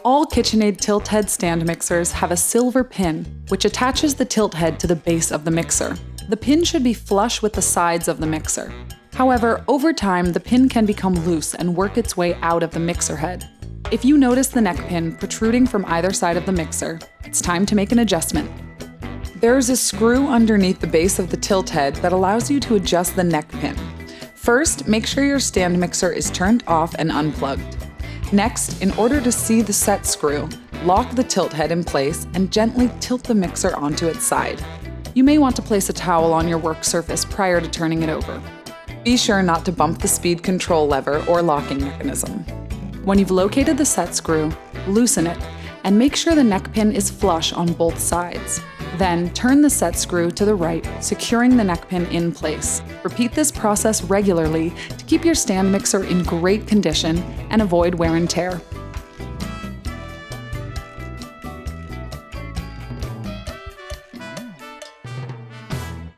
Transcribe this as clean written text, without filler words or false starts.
All KitchenAid tilt head stand mixers have a silver pin, which attaches the tilt head to the base of the mixer. The pin should be flush with the sides of the mixer. However, over time, the pin can become loose and work its way out of the mixer head. If you notice the neck pin protruding from either side of the mixer, it's time to make an adjustment. There's a screw underneath the base of the tilt head that allows you to adjust the neck pin. First, make sure your stand mixer is turned off and unplugged. Next, in order to see the set screw, lock the tilt head in place and gently tilt the mixer onto its side. You may want to place a towel on your work surface prior to turning it over. Be sure not to bump the speed control lever or locking mechanism. When you've located the set screw, loosen it and make sure the neck pin is flush on both sides. Then turn the set screw to the right, securing the neck pin in place. Repeat this process regularly to keep your stand mixer in great condition and avoid wear and tear.